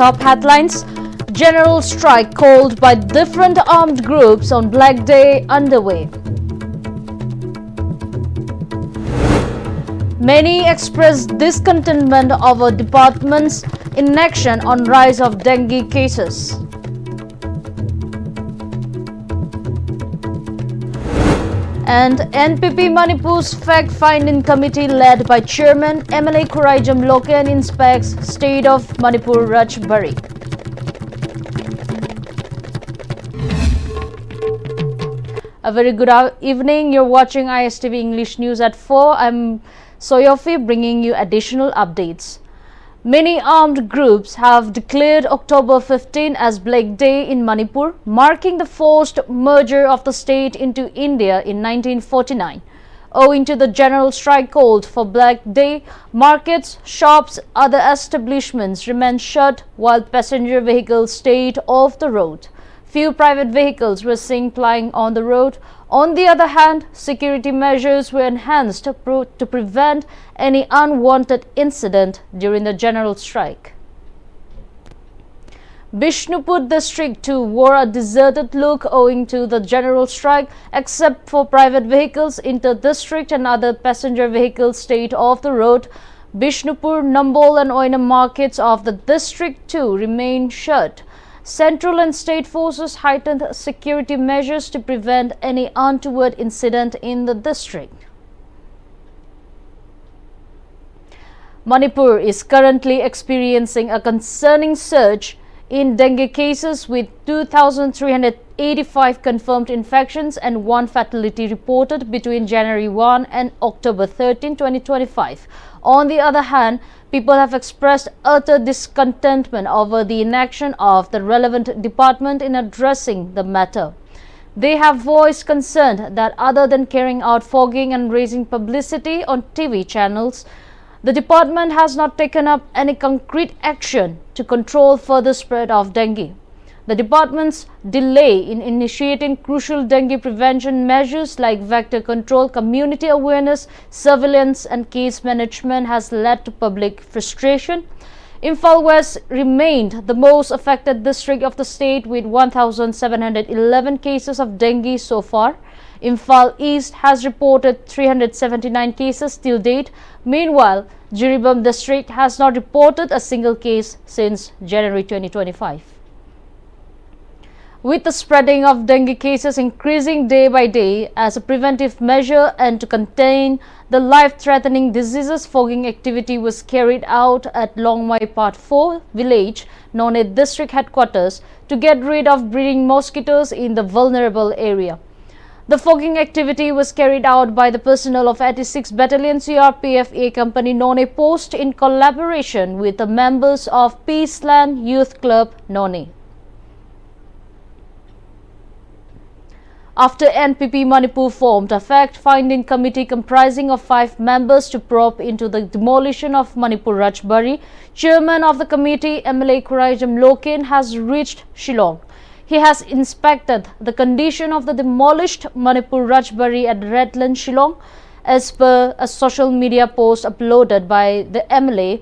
top headlines. General strike called by different armed groups on Black Day underway. Many express discontentment over department's inaction on rise of dengue cases. And NPP Manipur's fact-finding committee led by Chairman MLA Khuraijam Loken inspects state of Manipur Rajbari. A very good evening. You're watching Istv English News at 4. I'm Soyofi bringing you additional updates. Many armed groups have declared October 15 as Black Day in Manipur, marking the forced merger of the state into India in 1949. Owing to the general strike called for Black Day, markets, shops, other establishments remained shut while passenger vehicles stayed off the road. Few private vehicles were seen plying on the road. On the other hand, security measures were enhanced to prevent any unwanted incident during the general strike. Bishnupur district too wore a deserted look owing to the general strike, except for private vehicles. Inter-district and other passenger vehicles stayed off the road. Bishnupur, Nambol and Oinam markets of the district too remained shut. Central and state forces heightened security measures to prevent any untoward incident in the district. Manipur is currently experiencing a concerning surge in dengue cases with 2,385 confirmed infections and 1 fatality reported between January 1 and October 13, 2025. On the other hand, people have expressed utter discontentment over the inaction of the relevant department in addressing the matter. They have voiced concern that other than carrying out fogging and raising publicity on TV channels, the department has not taken up any concrete action to control further spread of dengue. The department's delay in initiating crucial dengue prevention measures like vector control, community awareness, surveillance and case management has led to public frustration. Imphal West remained the most affected district of the state with 1,711 cases of dengue so far. Imphal East has reported 379 cases till date. Meanwhile, Jiribam district has not reported a single case since January 2025. With the spreading of dengue cases increasing day by day as a preventive measure and to contain the life-threatening diseases, fogging activity was carried out at Longmai Part 4 village, known as district headquarters, to get rid of breeding mosquitoes in the vulnerable area. The fogging activity was carried out by the personnel of 86th Battalion CRPF A Company None Post in collaboration with the members of Peaceland Youth Club None. After NPP Manipur formed a fact-finding committee comprising of 5 members to probe into the demolition of Manipur Rajbari, Chairman of the committee, MLA Khuraijam Loken, has reached Shillong. He has inspected the condition of the demolished Manipur Rajbari at Redland, Shillong. As per a social media post uploaded by the MLA,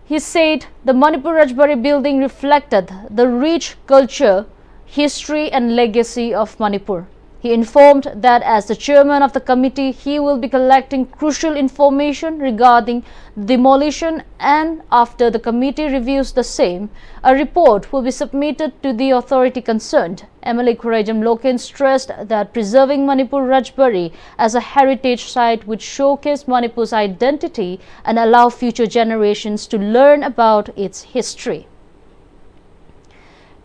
he said the Manipur Rajbari building reflected the rich culture, history and legacy of Manipur. He informed that as the chairman of the committee, he will be collecting crucial information regarding demolition, and after the committee reviews the same, a report will be submitted to the authority concerned. MLA Khuraijam Loken stressed that preserving Manipur Rajbari as a heritage site would showcase Manipur's identity and allow future generations to learn about its history.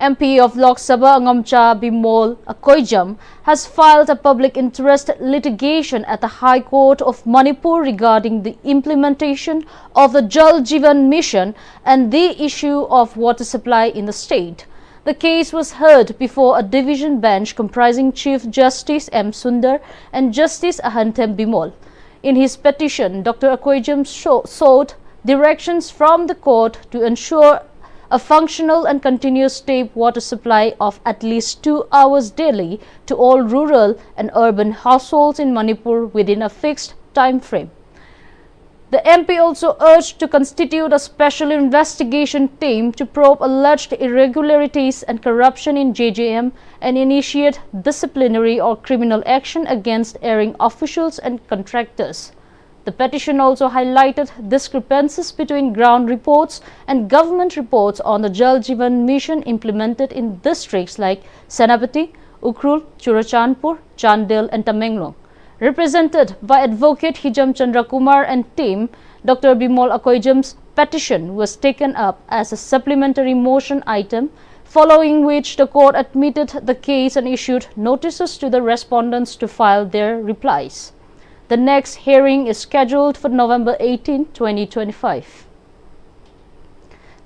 MP of Lok Sabha Ngamcha Bimol Akoijam has filed a public interest litigation at the High Court of Manipur regarding the implementation of the Jal Jeevan Mission and the issue of water supply in the state. The case was heard before a division bench comprising Chief Justice M. Sundar and Justice Ahantem Bimol. In his petition, Dr. Akoijam sought directions from the court to ensure a functional and continuous safe water supply of at least 2 hours daily to all rural and urban households in Manipur within a fixed time frame. The MP also urged to constitute a special investigation team to probe alleged irregularities and corruption in JJM and initiate disciplinary or criminal action against erring officials and contractors. The petition also highlighted discrepancies between ground reports and government reports on the Jal Jeevan Mission implemented in districts like Senapati, Ukhrul, Churachandpur, Chandel and Tamenglong. Represented by Advocate Hijam Chandra Kumar and team, Dr. Bimol Akoijam's petition was taken up as a supplementary motion item, following which the court admitted the case and issued notices to the respondents to file their replies. The next hearing is scheduled for November 18, 2025.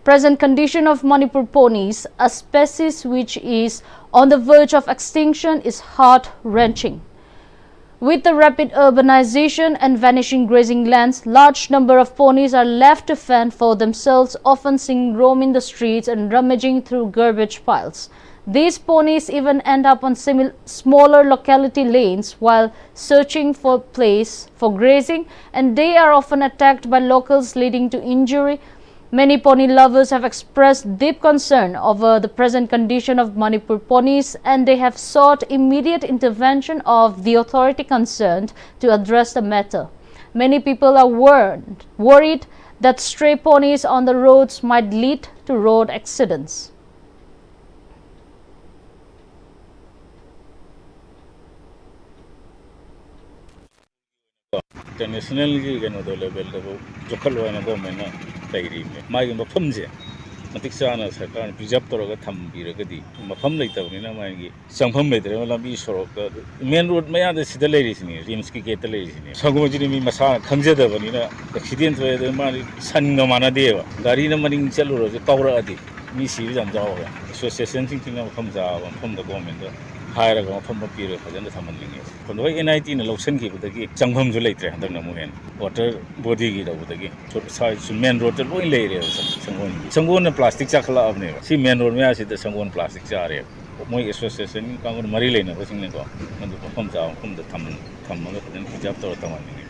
Present condition of Manipur ponies, a species which is on the verge of extinction, is heart-wrenching. With the rapid urbanization and vanishing grazing lands, large number of ponies are left to fend for themselves, often seen roaming the streets and rummaging through garbage piles. These ponies even end up on smaller locality lanes while searching for place for grazing, and they are often attacked by locals, leading to injury. Many pony lovers have expressed deep concern over the present condition of Manipur ponies, and they have sought immediate intervention of the authority concerned to address the matter. Many people are worried that stray ponies on the roads might lead to road accidents. International level local government my mafamse matik sana sarkar preserve toroga thambiragadi mafam leitawni my sangpham letre lambi sorok main road maya da sida leirisini rims ki gate leirisini sagomajini mi masa khangjadabani na accident hoye mari sanga mana deva gari na maning chaluro je tawra adi mi siri jam jawa association sing tina mafam ja mafam da government hire ga mafam pire phajana thamanlingi konoi NIT na location ki budagi changham ju leitre handak na muhen water body gi da budagi so main road to loi leire sangon na plastic chakhala abne si main road me asi da sangon plastic cha re moi association ka ngon mari leina basing ne ko mandu phom ja phom da tham ga phajan hijab tor tamanlingi.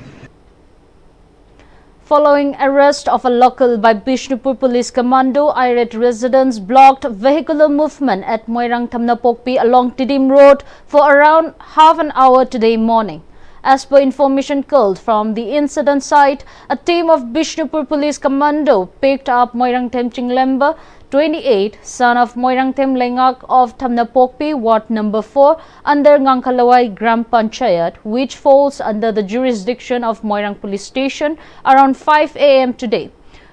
Following arrest of a local by Bishnupur Police Commando, irate residents blocked vehicular movement at Moirang Thamnapokpi along Tidim Road for around half an hour today morning. As per information culled from the incident site, a team of Bishnupur Police Commando picked up Moirang Temching Lemba, 28, son of Moirang Tem Lengak of Thamnapokpi, Ward number 4, under Ngangkalawai Gram Panchayat, which falls under the jurisdiction of Moirang Police Station, around 5 a.m. today.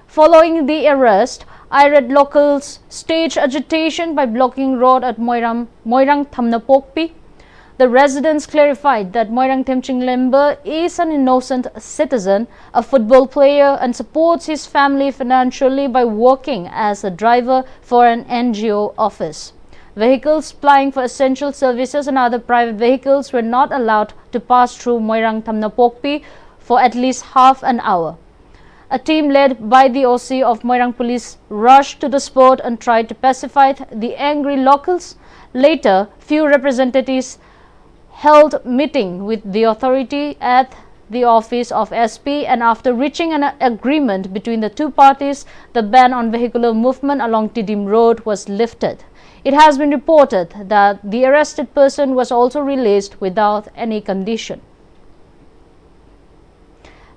Following the arrest, irate locals staged agitation by blocking road at Moirang Thamnapokpi. The residents clarified that Moirang Temching Lemba is an innocent citizen, a football player, and supports his family financially by working as a driver for an NGO office. Vehicles plying for essential services and other private vehicles were not allowed to pass through Moirang Thamnapokpi for at least half an hour. A team led by the OC of Moirang Police rushed to the spot and tried to pacify the angry locals. Later, few representatives held meeting with the authority at the office of SP, and after reaching an agreement between the two parties, the ban on vehicular movement along Tidim Road was lifted. It has been reported that the arrested person was also released without any condition.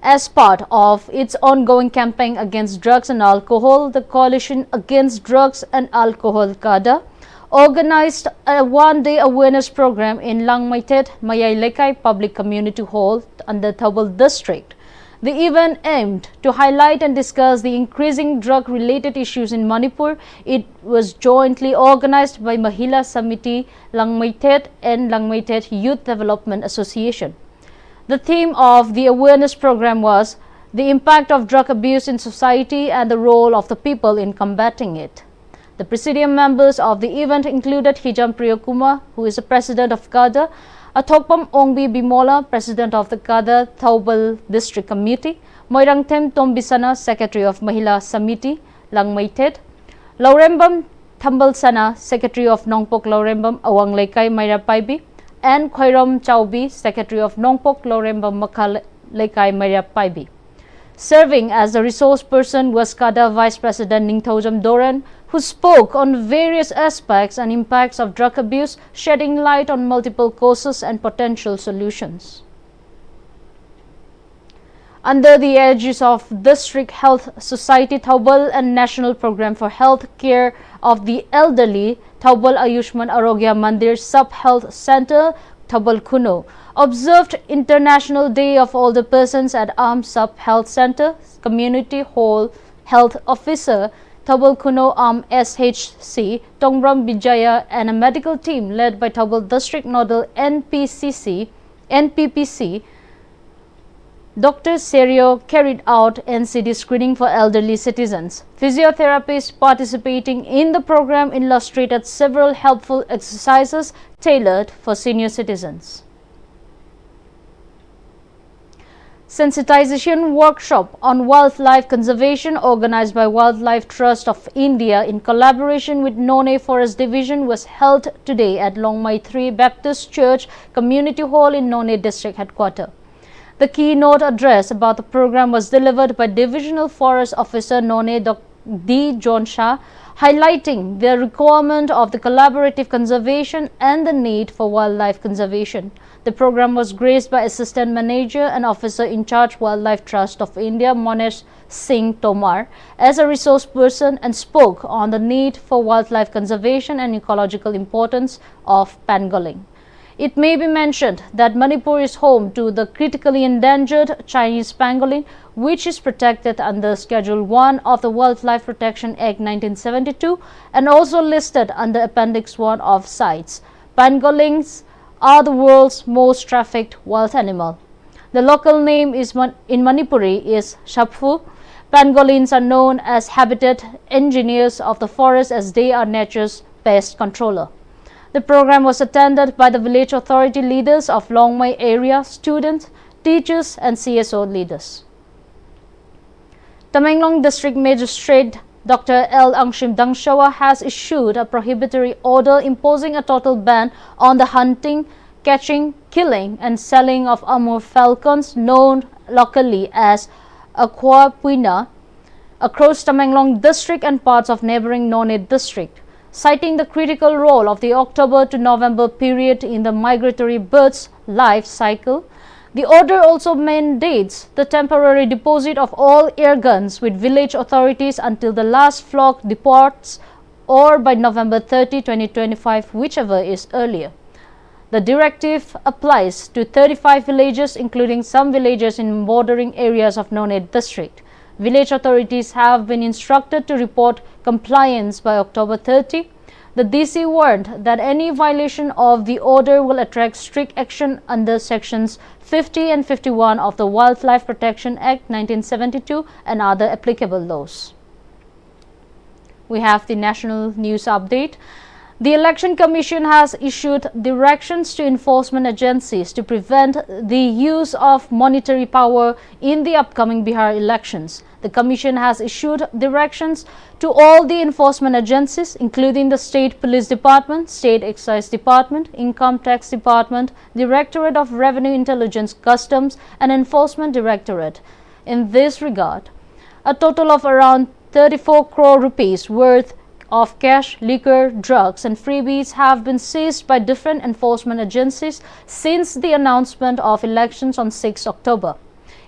As part of its ongoing campaign against drugs and alcohol, the Coalition Against Drugs and Alcohol (CADA) organized a one-day awareness program in Langmaitet Mayay Lekai Public Community Hall under Thobal District. The event aimed to highlight and discuss the increasing drug-related issues in Manipur. It was jointly organized by Mahila Samiti Langmaitet and Langmaitet Youth Development Association. The theme of the awareness program was the impact of drug abuse in society and the role of the people in combating it. The presidium members of the event included Hijam Priyokuma, who is the president of CADA, Athokpam Ongbi Bimola, president of the CADA Thobal District Committee, Moirang Tem Tombisana, secretary of Mahila Samiti, Langmaitet, Laurembam Thambalsana, secretary of Nongpok Laurembam Awang Lekai Maira Paibi, and Khairam Chaubi, secretary of Nongpok Laurembam Makal Lekai Maira Paibi. Serving as the resource person was CADA Vice President Ningthojam Doran, who spoke on various aspects and impacts of drug abuse, shedding light on multiple causes and potential solutions. Under the aegis of District Health Society Thaubal and National Program for Health Care of the Elderly, Thaubal Ayushman Arogya Mandir Sub-Health Center, Thaubal Kuno, observed International Day of Older Persons at Arm Sub-Health Center. Community Hall Health Officer Thaubal Kuno Arm SHC, Tongbram Bijaya, and a medical team led by Thaubal District Nodal NPPC, Dr. Serio carried out NCD screening for elderly citizens. Physiotherapists participating in the program illustrated several helpful exercises tailored for senior citizens. Sensitization workshop on wildlife conservation organized by Wildlife Trust of India in collaboration with None Forest Division was held today at Longmai 3 Baptist Church Community Hall in None District Headquarters. The keynote address about the program was delivered by Divisional Forest Officer None D. John Shah, highlighting the requirement of the collaborative conservation and the need for wildlife conservation. The program was graced by Assistant Manager and Officer in Charge Wildlife Trust of India, Monesh Singh Tomar, as a resource person and spoke on the need for wildlife conservation and ecological importance of pangolin. It may be mentioned that Manipur is home to the critically endangered Chinese pangolin, which is protected under Schedule 1 of the Wildlife Protection Act 1972 and also listed under Appendix 1 of CITES. Pangolins are the world's most trafficked wild animal. The local name in Manipuri is Shapfu. Pangolins are known as habitat engineers of the forest as they are nature's pest controller. The program was attended by the village authority leaders of Longmai area, students, teachers and CSO leaders. Tamenglong District Magistrate Dr. L. Angshim Dangshawa has issued a prohibitory order imposing a total ban on the hunting, catching, killing and selling of Amur falcons known locally as Aquapuina across Tamenglong District and parts of neighboring None District. Citing the critical role of the October to November period in the migratory bird's life cycle, the order also mandates the temporary deposit of all air guns with village authorities until the last flock departs or by November 30, 2025, whichever is earlier. The directive applies to 35 villages, including some villages in bordering areas of None District. Village authorities have been instructed to report compliance by October 30. The DC warned that any violation of the order will attract strict action under Sections 50 and 51 of the Wildlife Protection Act 1972 and other applicable laws. We have the national news update. The Election Commission has issued directions to enforcement agencies to prevent the use of monetary power in the upcoming Bihar elections. The Commission has issued directions to all the enforcement agencies, including the State Police Department, State Excise Department, Income Tax Department, Directorate of Revenue Intelligence, Customs and Enforcement Directorate. In this regard, a total of around 34 crore rupees worth of cash, liquor, drugs and freebies have been seized by different enforcement agencies since the announcement of elections on 6 October.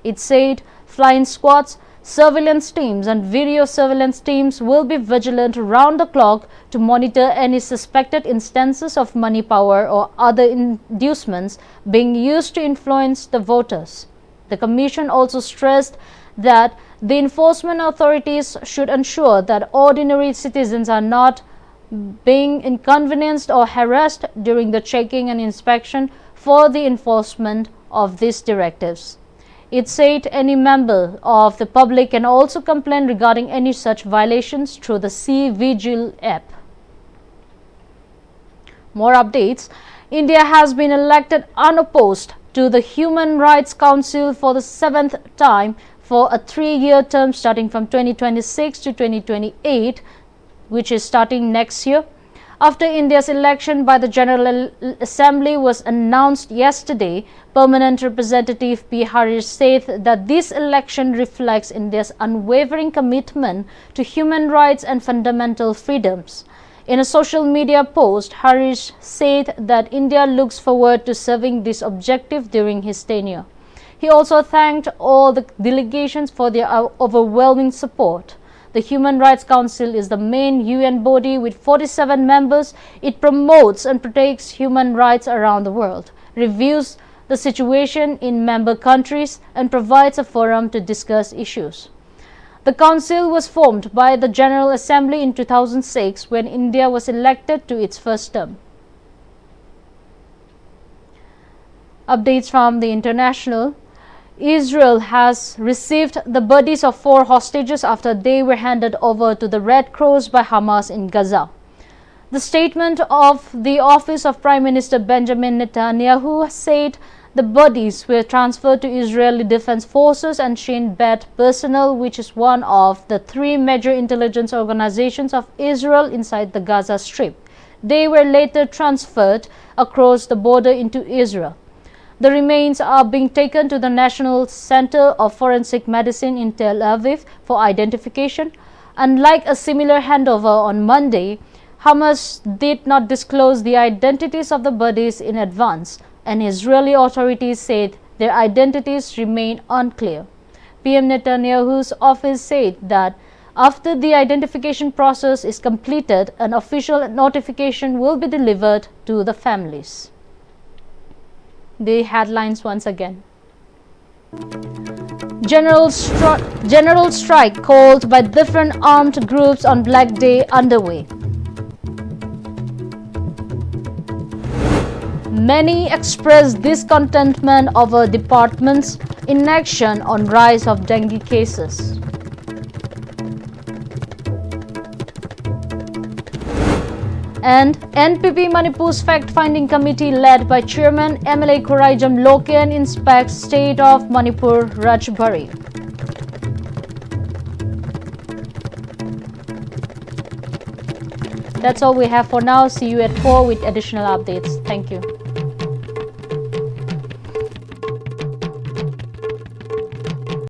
It said flying squads, surveillance teams and video surveillance teams will be vigilant round the clock to monitor any suspected instances of money power or other inducements being used to influence the voters. The Commission also stressed that the enforcement authorities should ensure that ordinary citizens are not being inconvenienced or harassed during the checking and inspection for the enforcement of these directives. It said any member of the public can also complain regarding any such violations through the C-Vigil app. More updates. India has been elected unopposed to the Human Rights Council for the 7th time for a 3-year term starting from 2026 to 2028, which is starting next year. After India's election by the General Assembly was announced yesterday, Permanent Representative P. Harish said that this election reflects India's unwavering commitment to human rights and fundamental freedoms. In a social media post, Harish said that India looks forward to serving this objective during his tenure. He also thanked all the delegations for their overwhelming support. The Human Rights Council is the main UN body with 47 members. It promotes and protects human rights around the world, reviews the situation in member countries, and provides a forum to discuss issues. The council was formed by the General Assembly in 2006 when India was elected to its first term. Updates from the international. Israel has received the bodies of 4 hostages after they were handed over to the Red Cross by Hamas in Gaza. The statement of the office of Prime Minister Benjamin Netanyahu said the bodies were transferred to Israeli Defense Forces and Shin Bet personnel, which is one of the 3 major intelligence organizations of Israel inside the Gaza Strip. They were later transferred across the border into Israel. The remains are being taken to the National Center of Forensic Medicine in Tel Aviv for identification. Unlike a similar handover on Monday, Hamas did not disclose the identities of the bodies in advance, and Israeli authorities said their identities remain unclear. PM Netanyahu's office said that after the identification process is completed, an official notification will be delivered to the families. The headlines once again. General strike called by different armed groups on Black Day underway. Many express discontentment over department's inaction on rise of dengue cases. And NPP Manipur's fact-finding committee led by Chairman MLA Khoraijam Loken inspects state of Manipur Rajbari. That's all we have for now. See you at 4 with additional updates. Thank you.